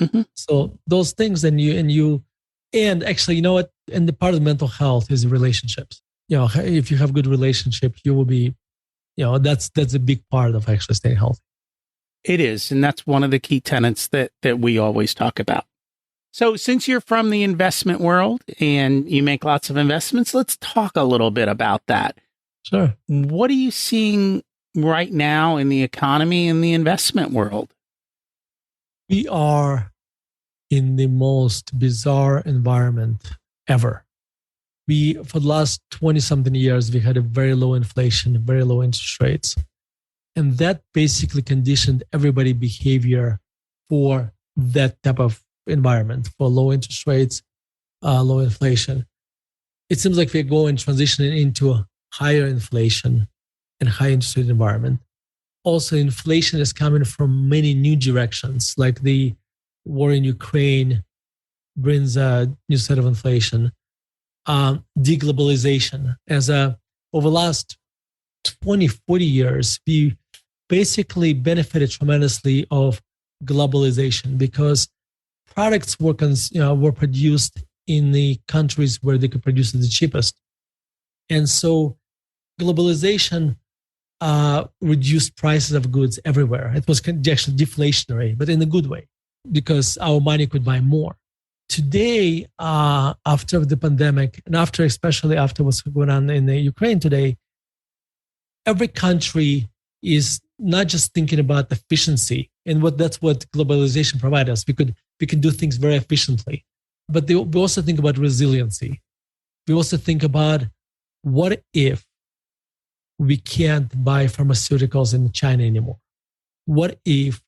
Mm-hmm. So those things, and actually, you know what? And the part of mental health is relationships. If you have good relationship, you will be, that's a big part of actually staying healthy. It is. And that's one of the key tenets that we always talk about. So since you're from the investment world and you make lots of investments, let's talk a little bit about that. Sure. What are you seeing right now in the economy and the investment world? We are in the most bizarre environment ever. For the last 20-something years, we had a very low inflation, very low interest rates. And that basically conditioned everybody's behavior for that type of environment, for low interest rates, low inflation. It seems like we're going transitioning into a higher inflation and high interest rate environment. Also, inflation is coming from many new directions, like the war in Ukraine brings a new set of inflation. Deglobalization. Over the last 20, 40 years, we basically benefited tremendously of globalization because products were produced in the countries where they could produce it the cheapest. And so globalization reduced prices of goods everywhere. It was actually deflationary, but in a good way, because our money could buy more. Today, after the pandemic, and especially after what's going on in the Ukraine today, every country is not just thinking about efficiency, and that's what globalization provides us. We can do things very efficiently, but we also think about resiliency. We also think about what if we can't buy pharmaceuticals in China anymore? What if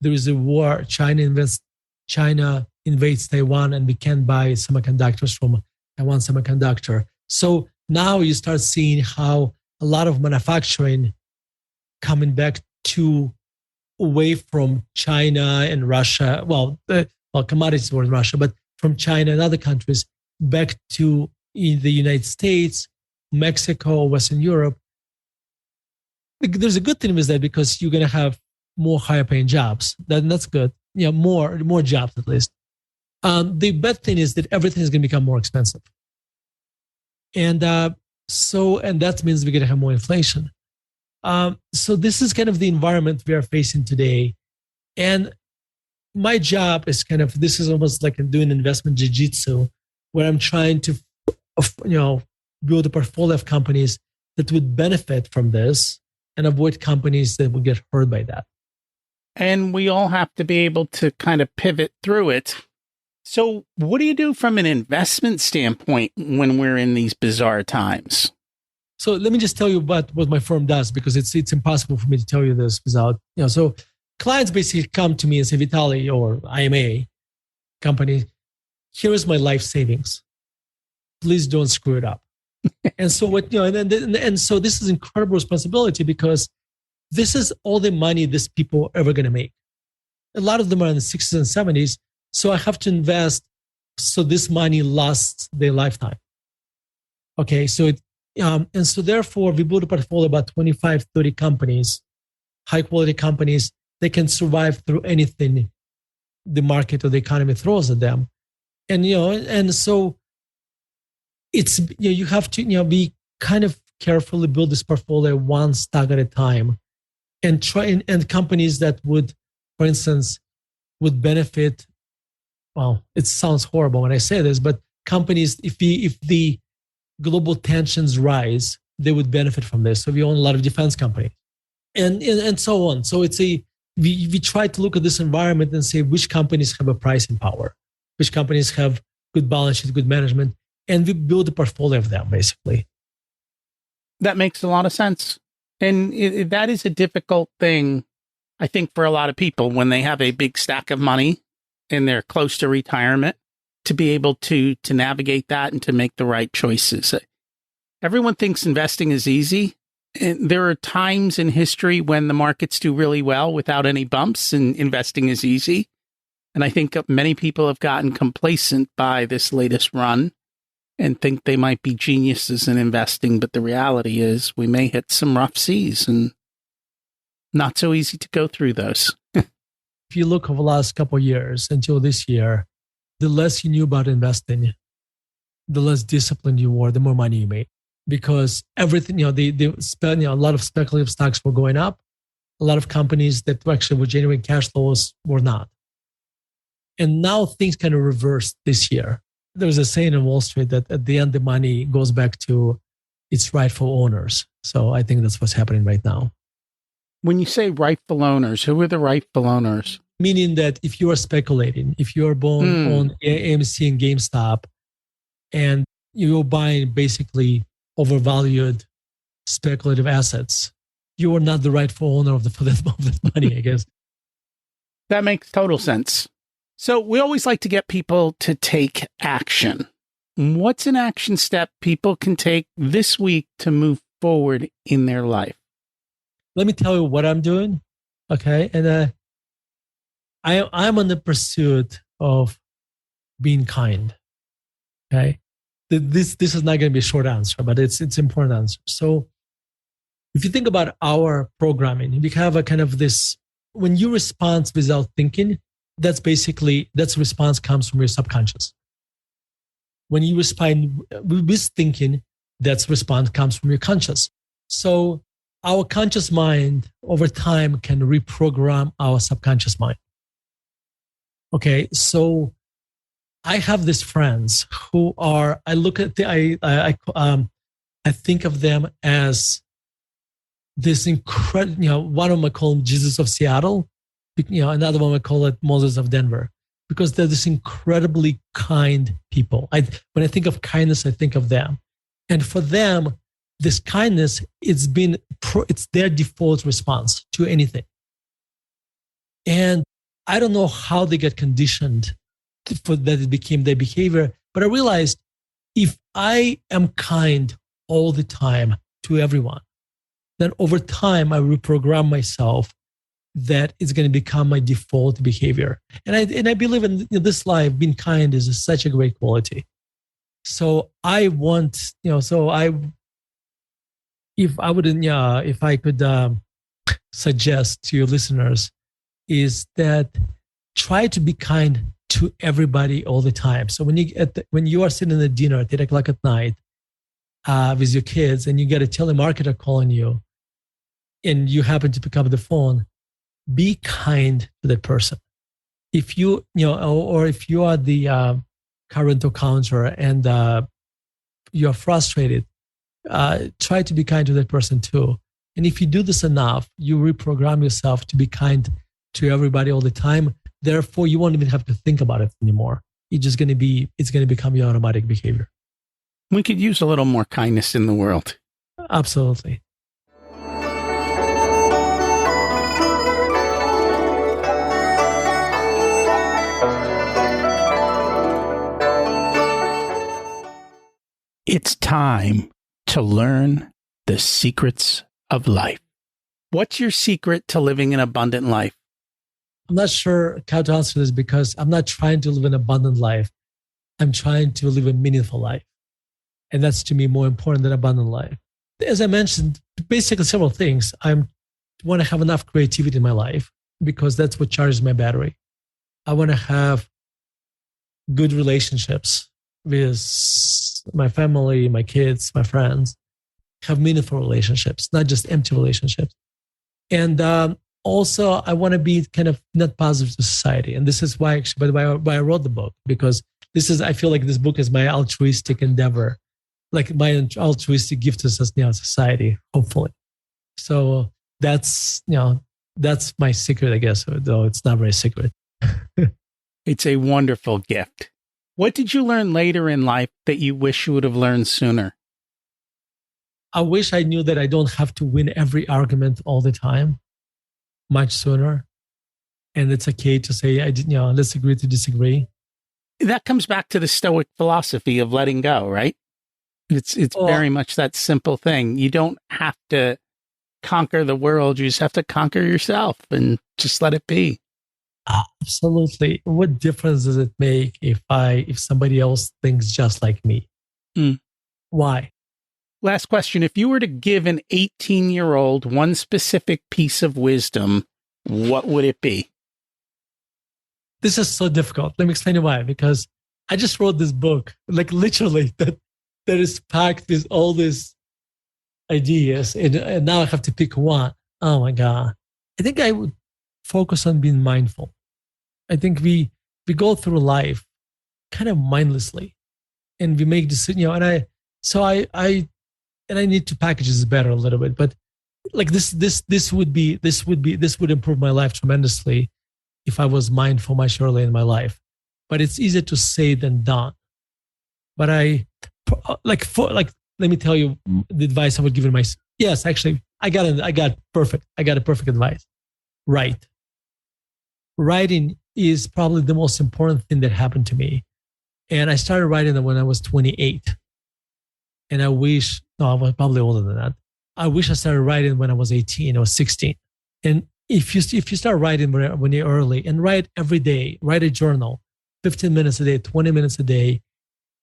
there is a war? China invades Taiwan and we can't buy semiconductors from Taiwan Semiconductor. So now you start seeing how a lot of manufacturing coming back away from China and Russia. Well, commodities were in Russia, but from China and other countries back to the United States, Mexico, Western Europe. There's a good thing with that because you're going to have more higher paying jobs. That's good. More jobs at least. The bad thing is that everything is going to become more expensive. And and that means we're going to have more inflation. So this is kind of the environment we are facing today. And my job is this is almost like I'm doing investment jiu-jitsu, where I'm trying to, build a portfolio of companies that would benefit from this and avoid companies that would get hurt by that. And we all have to be able to kind of pivot through it. So what do you do from an investment standpoint when we're in these bizarre times? So let me just tell you about what my firm does, because it's impossible for me to tell you this without, so clients basically come to me and say, Vitaliy, or IMA company, here is my life savings. Please don't screw it up. And so and so this is incredible responsibility, because this is all the money these people are ever going to make. A lot of them are in the 60s and 70s. So I have to invest so this money lasts their lifetime. Okay. So and so therefore we build a portfolio about 25, 30 companies, high quality companies. They can survive through anything the market or the economy throws at them. And, and so it's, you have to, be kind of carefully build this portfolio one stock at a time, and try and companies that would, for instance, would benefit. Well, it sounds horrible when I say this, but companies, if the global tensions rise, they would benefit from this. So we own a lot of defense companies and so on. So it's we try to look at this environment and say which companies have a pricing power, which companies have good balance sheet, good management, and we build a portfolio of them, basically. That makes a lot of sense. And that is a difficult thing, I think, for a lot of people when they have a big stack of money and they're close to retirement, to be able to navigate that and to make the right choices. Everyone thinks investing is easy. And there are times in history when the markets do really well without any bumps, and investing is easy. And I think many people have gotten complacent by this latest run and think they might be geniuses in investing. But the reality is we may hit some rough seas, and not so easy to go through those. If you look over the last couple of years until this year, the less you knew about investing, the less disciplined you were, the more money you made. Because everything, they spent, a lot of speculative stocks were going up. A lot of companies that actually were generating cash flows were not. And now things kind of reversed this year. There was a saying in Wall Street that at the end, the money goes back to its rightful owners. So I think that's what's happening right now. When you say rightful owners, who are the rightful owners? Meaning that if you are speculating, if you are on AMC and GameStop, and you're buying basically overvalued speculative assets, you are not the rightful owner of that money, I guess. That makes total sense. So we always like to get people to take action. What's an action step people can take this week to move forward in their life? Let me tell you what I'm doing. Okay. And I'm on the pursuit of being kind. Okay. This is not going to be a short answer, but it's important answer. So if you think about our programming, we have a kind of this, when you respond without thinking, that's response comes from your subconscious. When you respond with thinking, that's response comes from your conscious. So our conscious mind over time can reprogram our subconscious mind. Okay. So I have these friends who are, I think of them as this incredible, one of them I call him Jesus of Seattle, another one I call it Moses of Denver, because they're this incredibly kind people. When I think of kindness, I think of them. And for them, this kindness, it's their default response to anything. And I don't know how they get conditioned for that it became their behavior. But I realized if I am kind all the time to everyone, then over time I reprogram myself that it's going to become my default behavior. And I believe in this life, being kind is such a great quality. So I want, if I could suggest to your listeners, is that try to be kind to everybody all the time. So when you are sitting at dinner at 8 o'clock at night, with your kids and you get a telemarketer calling you and you happen to pick up the phone, be kind to that person. If or if you are the parental counselor and you're frustrated, try to be kind to that person too. And if you do this enough, you reprogram yourself to be kind to everybody all the time. Therefore, you won't even have to think about it anymore. It's going to become your automatic behavior. We could use a little more kindness in the world. Absolutely. It's time to learn the secrets of life. What's your secret to living an abundant life? I'm not sure how to answer this because I'm not trying to live an abundant life. I'm trying to live a meaningful life. And that's to me more important than abundant life. As I mentioned, basically several things. I want to have enough creativity in my life because that's what charges my battery. I want to have good relationships with my family, my kids, my friends, have meaningful relationships, not just empty relationships. And also, I want to be kind of net positive to society. And this is why, actually, why I wrote the book, because I feel like this book is my altruistic endeavor, like my altruistic gift to society, hopefully. So that's my secret, I guess, though it's not very secret. It's a wonderful gift. What did you learn later in life that you wish you would have learned sooner? I wish I knew that I don't have to win every argument all the time, much sooner. And it's okay to say, let's agree to disagree. That comes back to the stoic philosophy of letting go, right? It's very much that simple thing. You don't have to conquer the world. You just have to conquer yourself and just let it be. Absolutely. What difference does it make if somebody else thinks just like me? Why? Last question. If you were to give an 18-year-old one specific piece of wisdom, what would it be? This is so difficult. Let me explain you why. Because I just wrote this book, like literally, that is packed with all these ideas. And now I have to pick one. Oh my God. I think I would focus on being mindful. I think we go through life kind of mindlessly and we make decisions, and I need to package this better a little bit, but like this would improve my life tremendously if I was mindful much earlier in my life. But it's easier to say than done. But let me tell you the advice I would give myself. Yes, actually, I got a perfect advice. Write. Writing is probably the most important thing that happened to me. And I started writing when I was 28. And I was probably older than that. I wish I started writing when I was 18 or 16. And if you start writing when you're early and write every day, write a journal, 15 minutes a day, 20 minutes a day,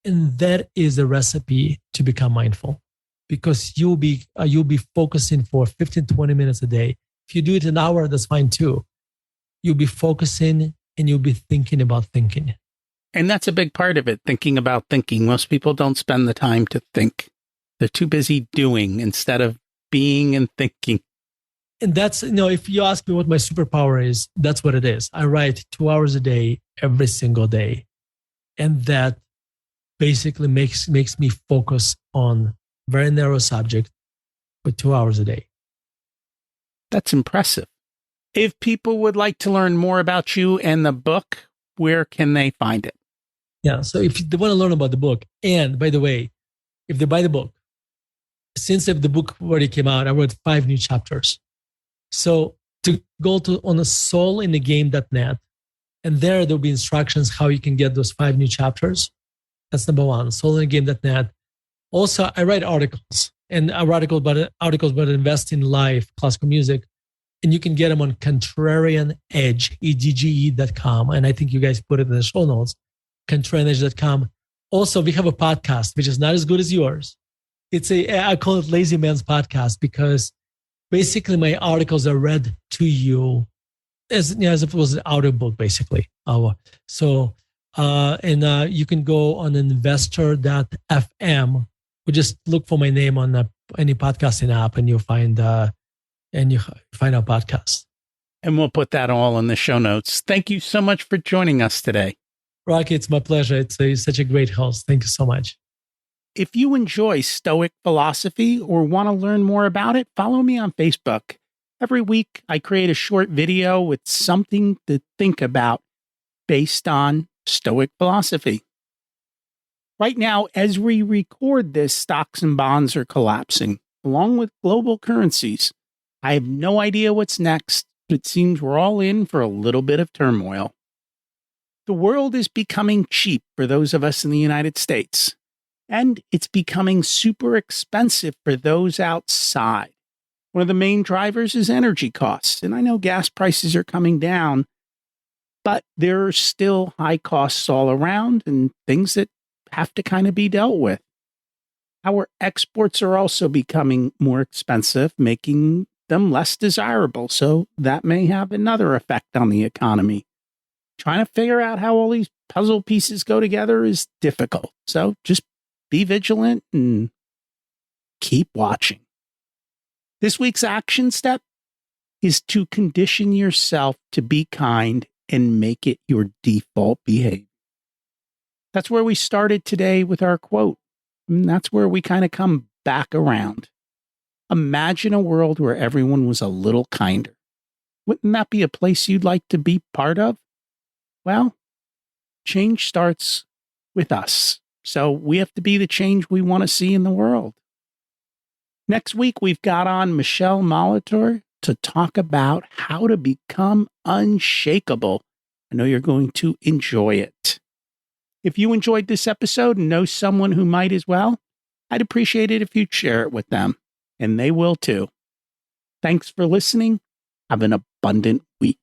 and that is a recipe to become mindful, because you'll be focusing for 15, 20 minutes a day. If you do it an hour, that's fine too. You'll be focusing and you'll be thinking about thinking. And that's a big part of it, thinking about thinking. Most people don't spend the time to think. They're too busy doing instead of being and thinking. And that's, if you ask me what my superpower is, that's what it is. I write 2 hours a day, every single day. And that basically makes me focus on a very narrow subject for 2 hours a day. That's impressive. If people would like to learn more about you and the book, where can they find it? Yeah, so if they want to learn about the book, and by the way, if they buy the book, since the book already came out, I wrote 5 new chapters. So to go on soulinthegame.net, and there'll be instructions how you can get those 5 new chapters. That's number one, soulinthegame.net. Also, I write articles, and I write articles about investing in life, classical music, and you can get them on contrarianedge, edge.com. And I think you guys put it in the show notes, contrarianedge.com. Also, we have a podcast, which is not as good as yours. I call it Lazy Man's Podcast, because basically my articles are read to you as if it was an audiobook, basically. And you can go on investor.fm or just look for my name on any podcasting app, and you'll find our podcast. And we'll put that all in the show notes. Thank you so much for joining us today. Rocky, it's my pleasure. It's such a great host. Thank you so much. If you enjoy Stoic philosophy or want to learn more about it, follow me on Facebook. Every week, I create a short video with something to think about based on Stoic philosophy. Right now, as we record this, stocks and bonds are collapsing, along with global currencies. I have no idea what's next, but it seems we're all in for a little bit of turmoil. The world is becoming cheap for those of us in the United States, and it's becoming super expensive for those outside. One of the main drivers is energy costs, and I know gas prices are coming down, but there are still high costs all around and things that have to kind of be dealt with. Our exports are also becoming more expensive, making them less desirable, so that may have another effect on the economy. Trying to figure out how all these puzzle pieces go together is difficult, so just be vigilant and keep watching. This week's action step is to condition yourself to be kind and make it your default behavior. That's where we started today with our quote. And that's where we kind of come back around. Imagine a world where everyone was a little kinder. Wouldn't that be a place you'd like to be part of? Well, change starts with us. So we have to be the change we want to see in the world. Next week, we've got on Michelle Molitor to talk about how to become unshakable. I know you're going to enjoy it. If you enjoyed this episode and know someone who might as well, I'd appreciate it if you'd share it with them, and they will too. Thanks for listening. Have an abundant week.